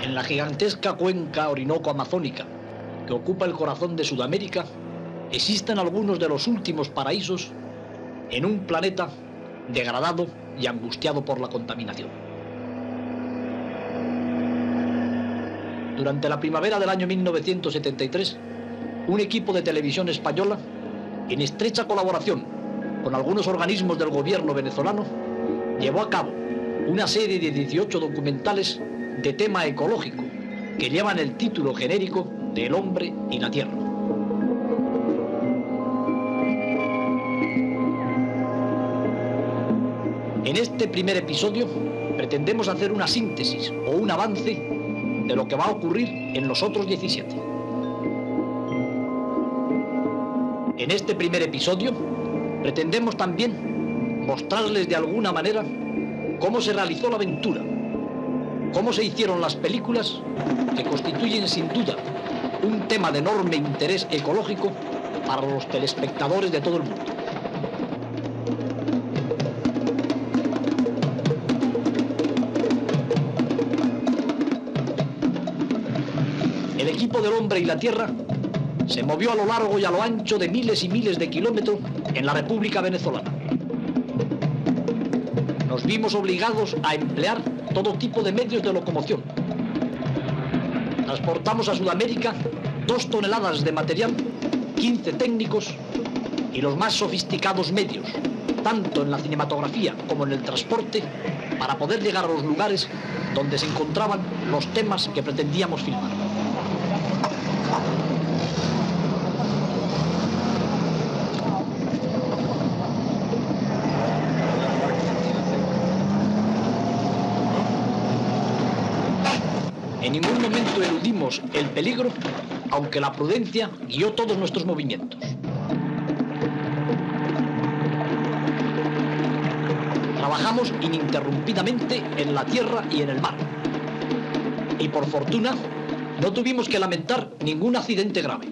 En la gigantesca cuenca Orinoco-Amazónica, que ocupa el corazón de Sudamérica, existen algunos de los últimos paraísos en un planeta degradado y angustiado por la contaminación. Durante la primavera del año 1973, un equipo de televisión española, en estrecha colaboración con algunos organismos del gobierno venezolano, llevó a cabo una serie de 18 documentales de tema ecológico que llevan el título genérico de El hombre y la tierra. En este primer episodio pretendemos hacer una síntesis o un avance de lo que va a ocurrir en los otros 17. En este primer episodio pretendemos también mostrarles de alguna manera cómo se realizó la aventura, cómo se hicieron las películas que constituyen sin duda un tema de enorme interés ecológico para los telespectadores de todo el mundo. El equipo del hombre y la tierra se movió a lo largo y a lo ancho de miles y miles de kilómetros en la República Venezolana. Nos vimos obligados a emplear todo tipo de medios de locomoción. Transportamos a Sudamérica 2 toneladas de material, 15 técnicos y los más sofisticados medios, tanto en la cinematografía como en el transporte, para poder llegar a los lugares donde se encontraban los temas que pretendíamos filmar. En ningún momento eludimos el peligro, aunque la prudencia guió todos nuestros movimientos. Trabajamos ininterrumpidamente en la tierra y en el mar. Y por fortuna, no tuvimos que lamentar ningún accidente grave.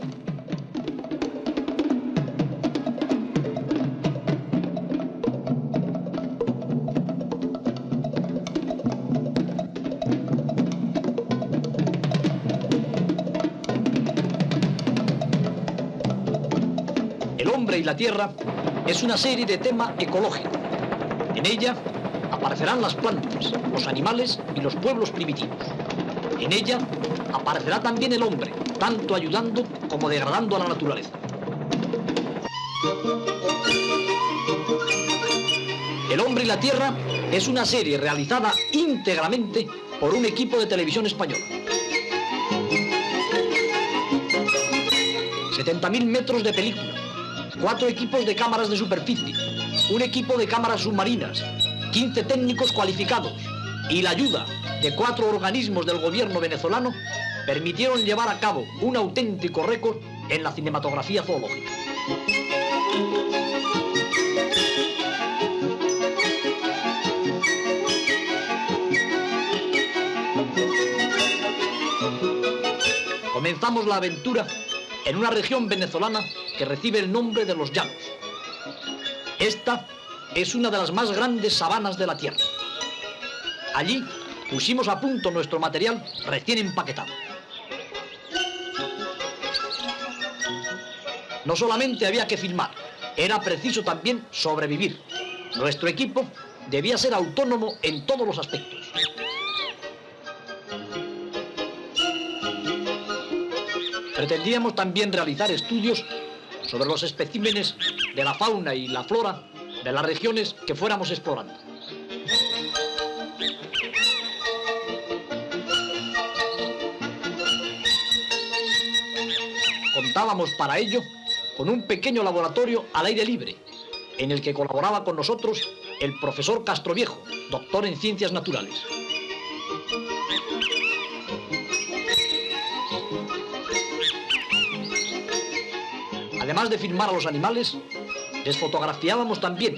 El hombre y la tierra es una serie de tema ecológico. En ella aparecerán las plantas, los animales y los pueblos primitivos. En ella aparecerá también el hombre, tanto ayudando como degradando a la naturaleza. El hombre y la tierra es una serie realizada íntegramente por un equipo de televisión española. 70.000 metros de película, 4 equipos de cámaras de superficie, un equipo de cámaras submarinas, 15 técnicos cualificados y la ayuda de 4 organismos del gobierno venezolano permitieron llevar a cabo un auténtico récord en la cinematografía zoológica. Comenzamos la aventura en una región venezolana que recibe el nombre de Los Llanos. Esta es una de las más grandes sabanas de la Tierra. Allí pusimos a punto nuestro material recién empaquetado. No solamente había que filmar, era preciso también sobrevivir. Nuestro equipo debía ser autónomo en todos los aspectos. Pretendíamos también realizar estudios sobre los especímenes de la fauna y la flora de las regiones que fuéramos explorando. Contábamos para ello con un pequeño laboratorio al aire libre, en el que colaboraba con nosotros el profesor Castroviejo, doctor en ciencias naturales. Además de filmar a los animales, les fotografiábamos también,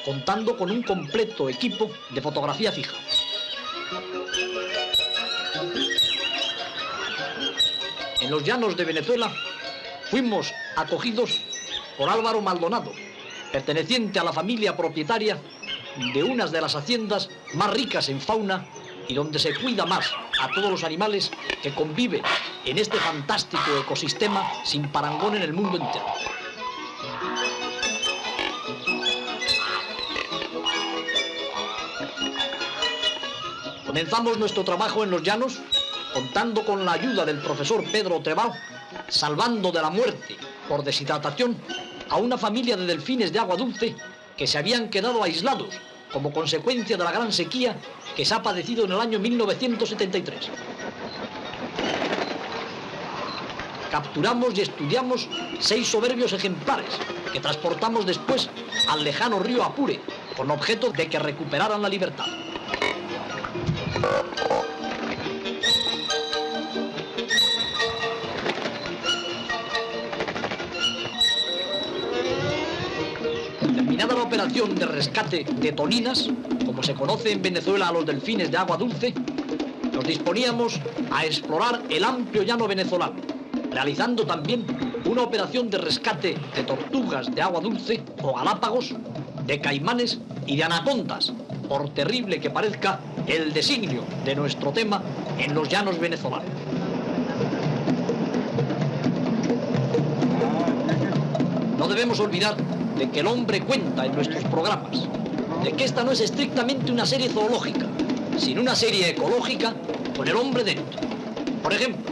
contando con un completo equipo de fotografía fija. En los llanos de Venezuela fuimos acogidos por Álvaro Maldonado, perteneciente a la familia propietaria de unas de las haciendas más ricas en fauna y donde se cuida más a todos los animales que conviven en este fantástico ecosistema sin parangón en el mundo entero. Comenzamos nuestro trabajo en los llanos contando con la ayuda del profesor Pedro Trebal, salvando de la muerte por deshidratación a una familia de delfines de agua dulce que se habían quedado aislados como consecuencia de la gran sequía que se ha padecido en el año 1973. Capturamos y estudiamos 6 soberbios ejemplares que transportamos después al lejano río Apure con objeto de que recuperaran la libertad. Terminada la operación de rescate de toninas, como se conoce en Venezuela a los delfines de agua dulce, nos disponíamos a explorar el amplio llano venezolano, realizando también una operación de rescate de tortugas de agua dulce o galápagos, de caimanes y de anacondas, por terrible que parezca el designio de nuestro tema en los llanos venezolanos. No debemos olvidar de que el hombre cuenta en nuestros programas, de que esta no es estrictamente una serie zoológica, sino una serie ecológica con el hombre dentro. Por ejemplo,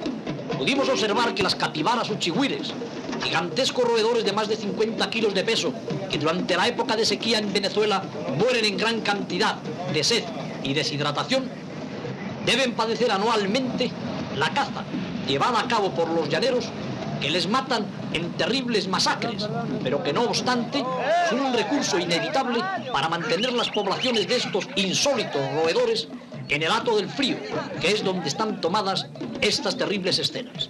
pudimos observar que las capibaras o chigüires, gigantescos roedores de más de 50 kilos de peso, que durante la época de sequía en Venezuela mueren en gran cantidad de sed y deshidratación, deben padecer anualmente la caza llevada a cabo por los llaneros, que les matan en terribles masacres, pero que no obstante son un recurso inevitable para mantener las poblaciones de estos insólitos roedores en el hato del frío, que es donde están tomadas estas terribles escenas.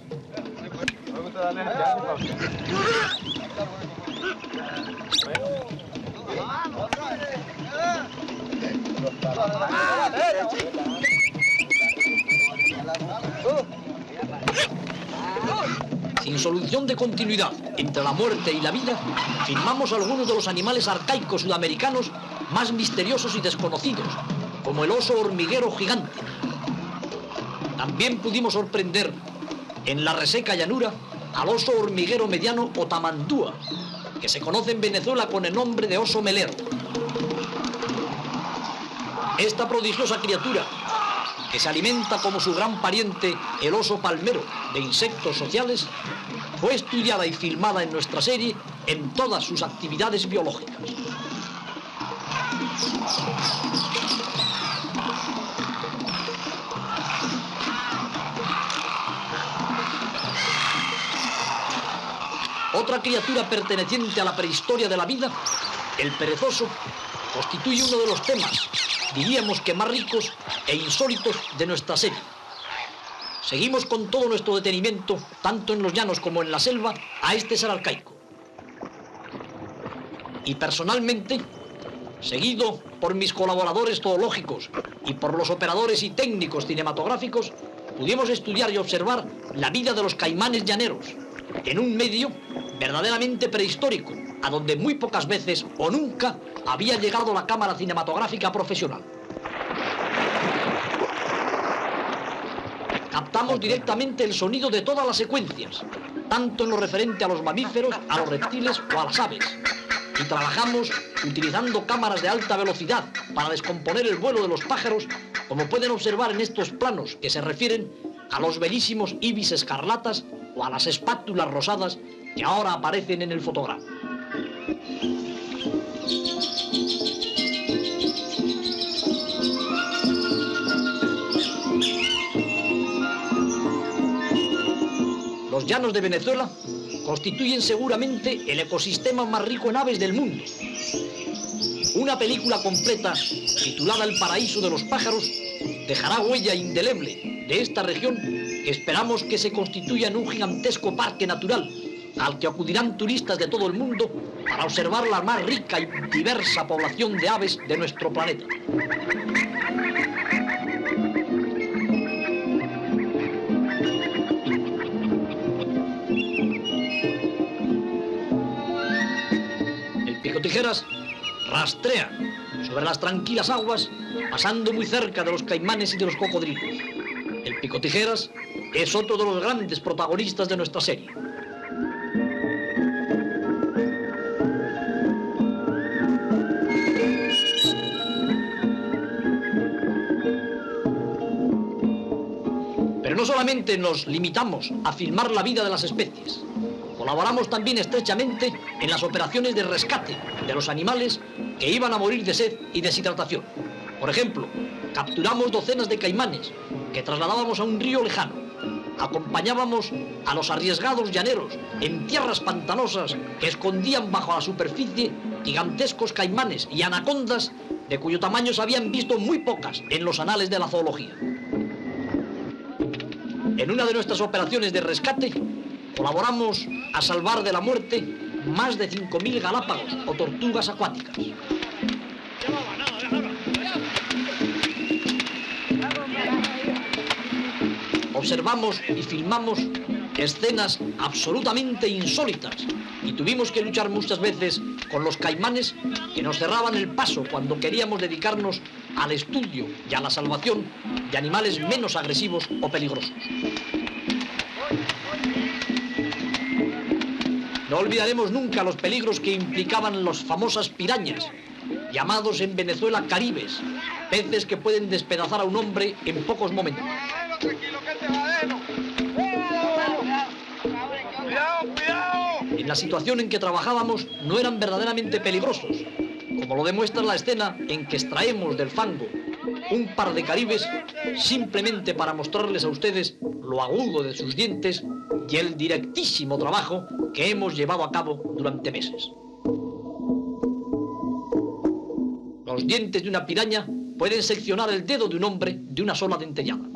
Sin solución de continuidad entre la muerte y la vida, filmamos algunos de los animales arcaicos sudamericanos más misteriosos y desconocidos, como el oso hormiguero gigante. También pudimos sorprender en la reseca llanura al oso hormiguero mediano o tamandúa, que se conoce en Venezuela con el nombre de oso melero. Esta prodigiosa criatura, que se alimenta como su gran pariente el oso palmero de insectos sociales, fue estudiada y filmada en nuestra serie en todas sus actividades biológicas. Otra criatura perteneciente a la prehistoria de la vida, el perezoso, constituye uno de los temas, diríamos que más ricos e insólitos de nuestra serie. Seguimos con todo nuestro detenimiento, tanto en los llanos como en la selva, a este ser arcaico. Y personalmente, seguido por mis colaboradores zoológicos y por los operadores y técnicos cinematográficos, pudimos estudiar y observar la vida de los caimanes llaneros, en un medio verdaderamente prehistórico, a donde muy pocas veces o nunca había llegado la cámara cinematográfica profesional. Captamos directamente el sonido de todas las secuencias, tanto en lo referente a los mamíferos, a los reptiles o a las aves. Y trabajamos utilizando cámaras de alta velocidad para descomponer el vuelo de los pájaros, como pueden observar en estos planos que se refieren a los bellísimos ibis escarlatas o a las espátulas rosadas que ahora aparecen en el fotograma. Los llanos de Venezuela constituyen seguramente el ecosistema más rico en aves del mundo. Una película completa, titulada El paraíso de los pájaros, dejará huella indeleble de esta región, que esperamos que se constituya en un gigantesco parque natural, al que acudirán turistas de todo el mundo para observar la más rica y diversa población de aves de nuestro planeta. El picotijeras rastrea sobre las tranquilas aguas pasando muy cerca de los caimanes y de los cocodrilos. El Picotijeras es otro de los grandes protagonistas de nuestra serie. Pero no solamente nos limitamos a filmar la vida de las especies, colaboramos también estrechamente en las operaciones de rescate de los animales que iban a morir de sed y deshidratación. Por ejemplo, capturamos docenas de caimanes que trasladábamos a un río lejano. Acompañábamos a los arriesgados llaneros en tierras pantanosas que escondían bajo la superficie gigantescos caimanes y anacondas de cuyo tamaño se habían visto muy pocas en los anales de la zoología. En una de nuestras operaciones de rescate, colaboramos a salvar de la muerte más de 5.000 galápagos o tortugas acuáticas. Observamos y filmamos escenas absolutamente insólitas y tuvimos que luchar muchas veces con los caimanes que nos cerraban el paso cuando queríamos dedicarnos al estudio y a la salvación de animales menos agresivos o peligrosos. No olvidaremos nunca los peligros que implicaban las famosas pirañas, llamados en Venezuela caribes, peces que pueden despedazar a un hombre en pocos momentos. En la situación en que trabajábamos no eran verdaderamente peligrosos, como lo demuestra la escena en que extraemos del fango un par de caribes simplemente para mostrarles a ustedes lo agudo de sus dientes y el directísimo trabajo que hemos llevado a cabo durante meses. Los dientes de una piraña pueden seccionar el dedo de un hombre de una sola dentellada.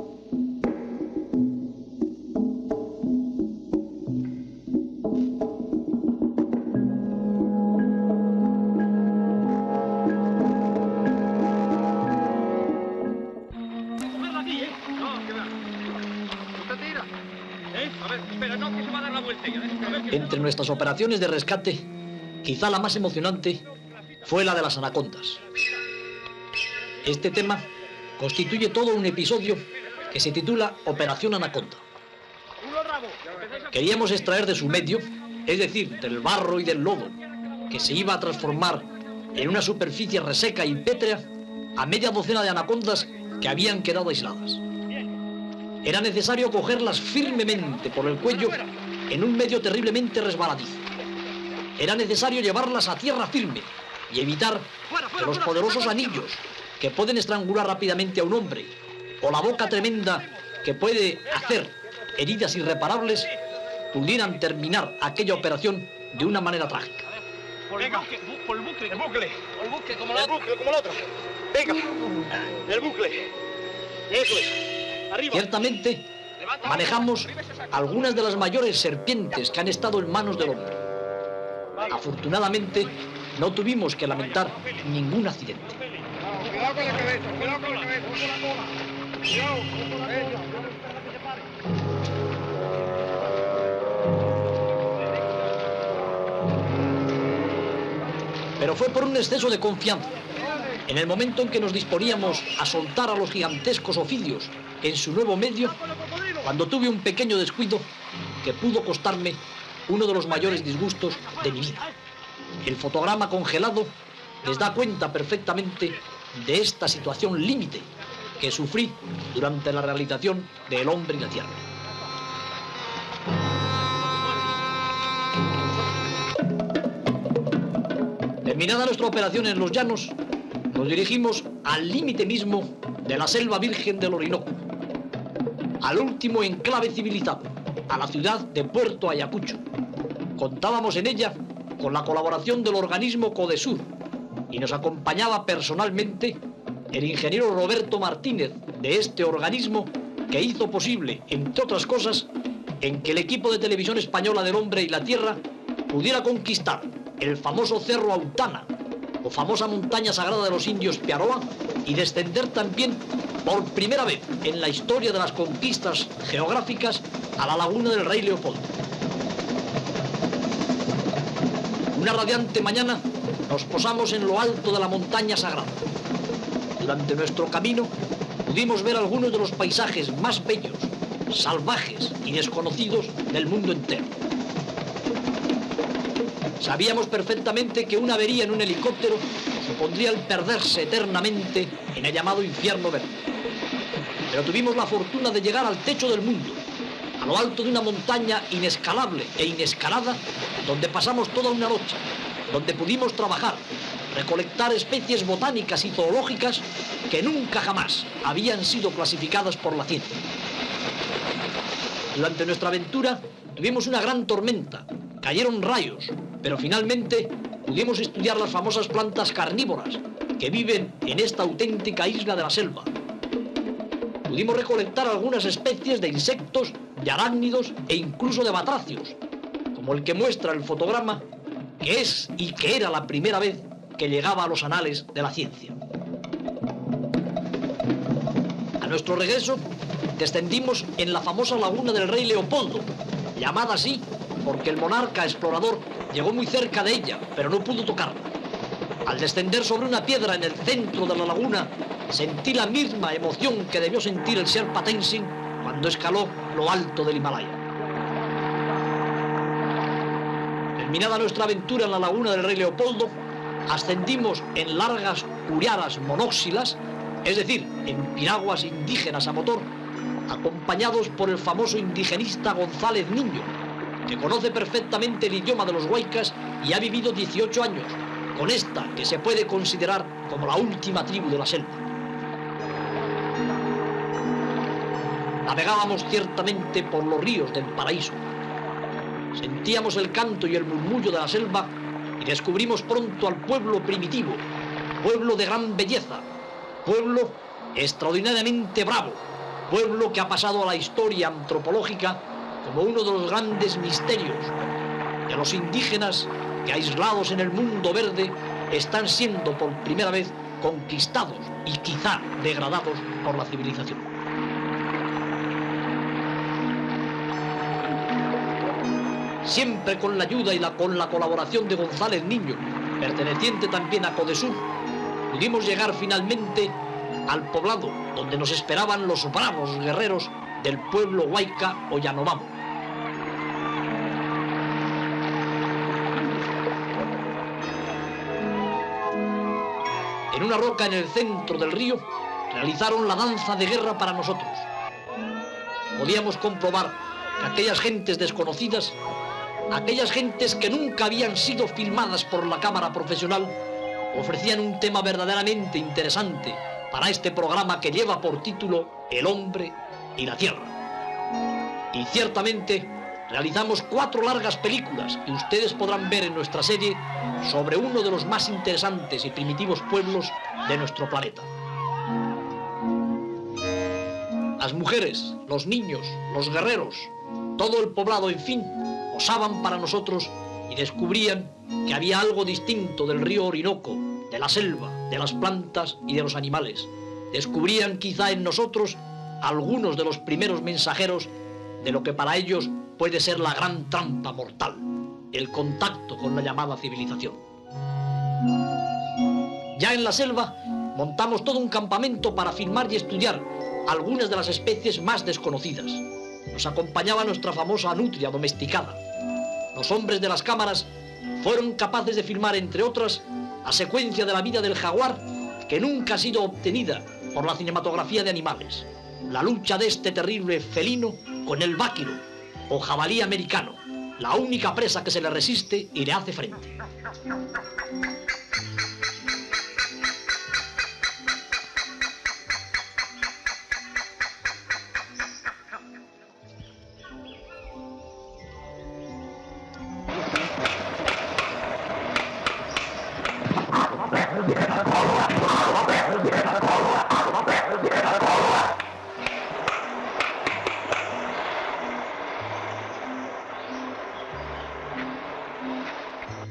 Entre nuestras operaciones de rescate, quizá la más emocionante fue la de las anacondas. Este tema constituye todo un episodio que se titula Operación Anaconda. Queríamos extraer de su medio, es decir, del barro y del lodo, que se iba a transformar en una superficie reseca y pétrea, a media docena de anacondas que habían quedado aisladas. Era necesario cogerlas firmemente por el cuello en un medio terriblemente resbaladizo. Era necesario llevarlas a tierra firme y evitar que los poderosos anillos que pueden estrangular rápidamente a un hombre o la boca tremenda que puede hacer heridas irreparables pudieran terminar aquella operación de una manera trágica. Venga, por el bucle. El bucle. Por el bucle, como el otro. Venga, el bucle. Eso es. Arriba. Ciertamente, manejamos algunas de las mayores serpientes que han estado en manos del hombre. Afortunadamente, no tuvimos que lamentar ningún accidente. Cuidado con la cabeza, cuidado con la cabeza. Cuidado con la cabeza. Pero fue por un exceso de confianza. En el momento en que nos disponíamos a soltar a los gigantescos ofidios en su nuevo medio, cuando tuve un pequeño descuido que pudo costarme uno de los mayores disgustos de mi vida. El fotograma congelado les da cuenta perfectamente de esta situación límite que sufrí durante la realización de El hombre y la tierra. Terminada nuestra operación en los llanos, nos dirigimos al límite mismo de la selva virgen del Orinoco, al último enclave civilizado, a la ciudad de Puerto Ayacucho. Contábamos en ella con la colaboración del organismo Codesur y nos acompañaba personalmente el ingeniero Roberto Martínez de este organismo que hizo posible, entre otras cosas, en que el equipo de televisión española del hombre y la tierra pudiera conquistar el famoso Cerro Autana, o famosa montaña sagrada de los indios Piaroa, y descender también por primera vez en la historia de las conquistas geográficas a la laguna del Rey Leopoldo. Una radiante mañana nos posamos en lo alto de la montaña sagrada. Durante nuestro camino pudimos ver algunos de los paisajes más bellos, salvajes y desconocidos del mundo entero. Sabíamos perfectamente que una avería en un helicóptero supondría el perderse eternamente en el llamado infierno verde. Pero tuvimos la fortuna de llegar al techo del mundo, a lo alto de una montaña inescalable e inescalada, donde pasamos toda una noche, donde pudimos trabajar, recolectar especies botánicas y zoológicas que nunca jamás habían sido clasificadas por la ciencia. Durante nuestra aventura tuvimos una gran tormenta, cayeron rayos, pero finalmente pudimos estudiar las famosas plantas carnívoras que viven en esta auténtica isla de la selva. Pudimos recolectar algunas especies de insectos, de arácnidos e incluso de batracios, como el que muestra el fotograma, que es y que era la primera vez que llegaba a los anales de la ciencia. A nuestro regreso, descendimos en la famosa laguna del Rey Leopoldo, llamada así porque el monarca explorador llegó muy cerca de ella, pero no pudo tocarla. Al descender sobre una piedra en el centro de la laguna, sentí la misma emoción que debió sentir el Sherpa Tenzing cuando escaló lo alto del Himalaya. Terminada nuestra aventura en la laguna del Rey Leopoldo, ascendimos en largas curiaras monóxilas, es decir, en piraguas indígenas a motor, acompañados por el famoso indigenista González Niño, que conoce perfectamente el idioma de los huaycas y ha vivido 18 años con esta que se puede considerar como la última tribu de la selva. Navegábamos ciertamente por los ríos del paraíso. Sentíamos el canto y el murmullo de la selva y descubrimos pronto al pueblo primitivo, pueblo de gran belleza, pueblo extraordinariamente bravo, pueblo que ha pasado a la historia antropológica como uno de los grandes misterios de los indígenas que, aislados en el mundo verde, están siendo por primera vez conquistados y quizá degradados por la civilización. Siempre con la ayuda y con la colaboración de González Niño, perteneciente también a Codesur, pudimos llegar finalmente al poblado donde nos esperaban los bravos guerreros del pueblo huayca o Yanomamo. En una roca en el centro del río realizaron la danza de guerra para nosotros. Podíamos comprobar que aquellas gentes desconocidas, aquellas gentes que nunca habían sido filmadas por la cámara profesional, ofrecían un tema verdaderamente interesante para este programa que lleva por título El hombre y la tierra. Y ciertamente realizamos 4 largas películas que ustedes podrán ver en nuestra serie sobre uno de los más interesantes y primitivos pueblos de nuestro planeta. Las mujeres, los niños, los guerreros, todo el poblado, en fin, posaban para nosotros y descubrían que había algo distinto del río Orinoco, de la selva, de las plantas y de los animales. Descubrían quizá en nosotros algunos de los primeros mensajeros de lo que para ellos puede ser la gran trampa mortal, el contacto con la llamada civilización. Ya en la selva montamos todo un campamento para filmar y estudiar algunas de las especies más desconocidas. Nos acompañaba nuestra famosa nutria domesticada. Los hombres de las cámaras fueron capaces de filmar, entre otras, la secuencia de la vida del jaguar que nunca ha sido obtenida por la cinematografía de animales. La lucha de este terrible felino con el váquiro o jabalí americano, la única presa que se le resiste y le hace frente.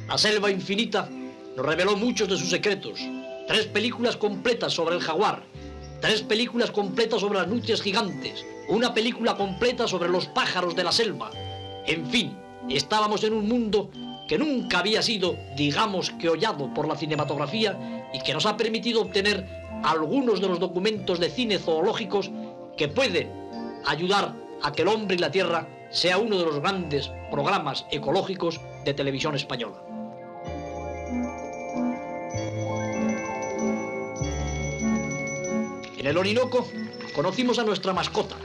La selva infinita nos reveló muchos de sus secretos. 3 películas completas sobre el jaguar, 3 películas completas sobre las nutrias gigantes, una película completa sobre los pájaros de la selva. En fin, estábamos en un mundo que nunca había sido, digamos que, hollado por la cinematografía y que nos ha permitido obtener algunos de los documentos de cine zoológicos que pueden ayudar a que El hombre y la tierra sea uno de los grandes programas ecológicos de televisión española. En el Orinoco conocimos a nuestra mascota,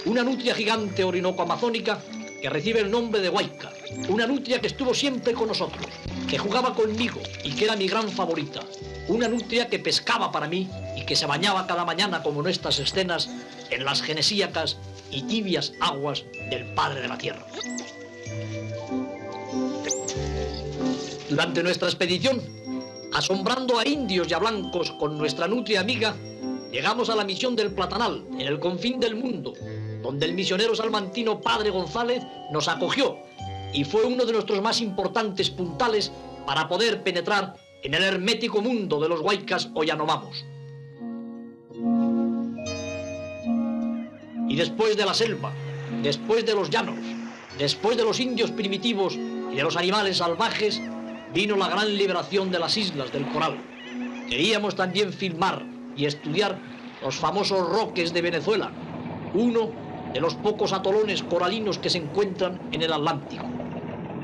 una nutria gigante orinoco-amazónica que recibe el nombre de Huayca, una nutria que estuvo siempre con nosotros, que jugaba conmigo y que era mi gran favorita, una nutria que pescaba para mí y que se bañaba cada mañana, como en estas escenas, en las genesíacas y tibias aguas del Padre de la Tierra. Durante nuestra expedición, asombrando a indios y a blancos con nuestra nutria amiga, llegamos a la misión del Platanal, en el confín del mundo, donde el misionero salmantino Padre González nos acogió y fue uno de nuestros más importantes puntales para poder penetrar en el hermético mundo de los Huaycas o Yanomamos. Y después de la selva, después de los llanos, después de los indios primitivos y de los animales salvajes, vino la gran liberación de las islas del Coral. Queríamos también filmar y estudiar los famosos roques de Venezuela, uno de los pocos atolones coralinos que se encuentran en el Atlántico.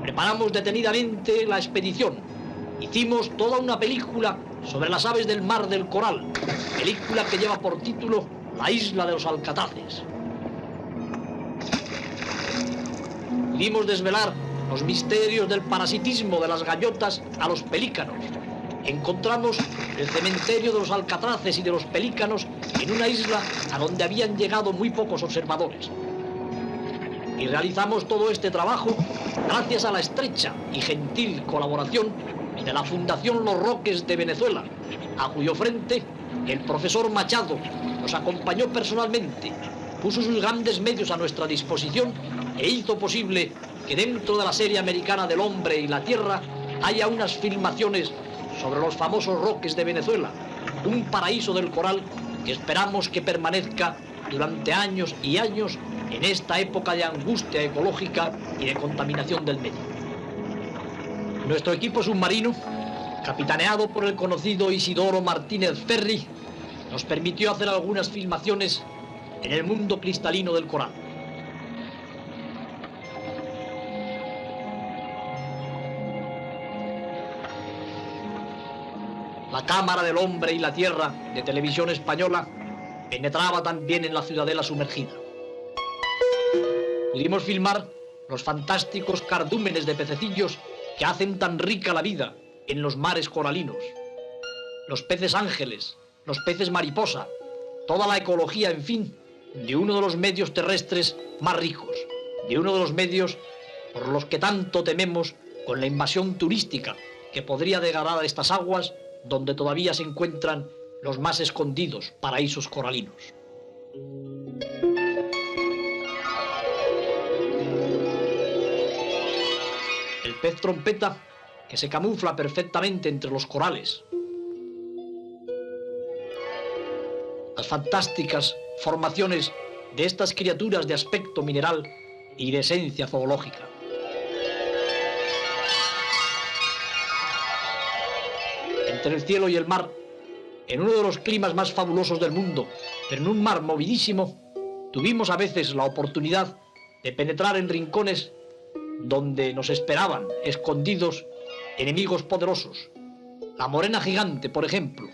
Preparamos detenidamente la expedición. Hicimos toda una película sobre las aves del mar del Coral, película que lleva por título La isla de los alcatraces. Pudimos desvelar los misterios del parasitismo de las gaviotas a los pelícanos. Encontramos el cementerio de los alcatraces y de los pelícanos en una isla a donde habían llegado muy pocos observadores. Y realizamos todo este trabajo gracias a la estrecha y gentil colaboración de la Fundación Los Roques de Venezuela, a cuyo frente el profesor Machado nos acompañó personalmente, puso sus grandes medios a nuestra disposición e hizo posible que dentro de la serie americana del hombre y la tierra haya unas filmaciones sobre los famosos roques de Venezuela, un paraíso del coral que esperamos que permanezca durante años y años en esta época de angustia ecológica y de contaminación del medio. Nuestro equipo submarino, capitaneado por el conocido Isidoro Martínez Ferri, nos permitió hacer algunas filmaciones en el mundo cristalino del coral. La Cámara del Hombre y la Tierra de Televisión Española penetraba también en la ciudadela sumergida. Pudimos filmar los fantásticos cardúmenes de pececillos que hacen tan rica la vida en los mares coralinos. Los peces ángeles, los peces mariposa, toda la ecología, en fin, de uno de los medios terrestres más ricos, de uno de los medios por los que tanto tememos con la invasión turística que podría degradar estas aguas donde todavía se encuentran los más escondidos paraísos coralinos. El pez trompeta, que se camufla perfectamente entre los corales. Las fantásticas formaciones de estas criaturas de aspecto mineral y de esencia zoológica. Entre el cielo y el mar, en uno de los climas más fabulosos del mundo, pero en un mar movidísimo, tuvimos a veces la oportunidad de penetrar en rincones donde nos esperaban, escondidos, enemigos poderosos. La morena gigante, por ejemplo,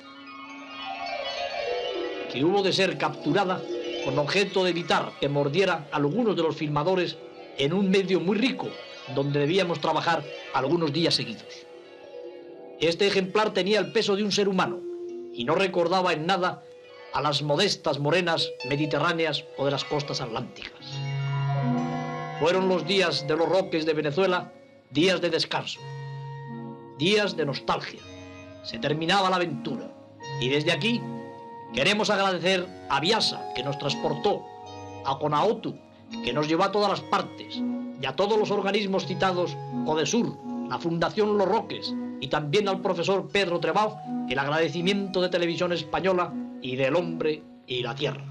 que hubo de ser capturada con objeto de evitar que mordiera a algunos de los filmadores en un medio muy rico, donde debíamos trabajar algunos días seguidos. Este ejemplar tenía el peso de un ser humano y no recordaba en nada a las modestas morenas mediterráneas o de las costas atlánticas. Fueron los días de los roques de Venezuela, días de descanso, días de nostalgia. Se terminaba la aventura y desde aquí queremos agradecer a Biasa, que nos transportó, a Conaotu, que nos llevó a todas las partes, y a todos los organismos citados, Codesur, la Fundación Los Roques, y también al profesor Pedro Trebao, el agradecimiento de Televisión Española y del Hombre y la Tierra.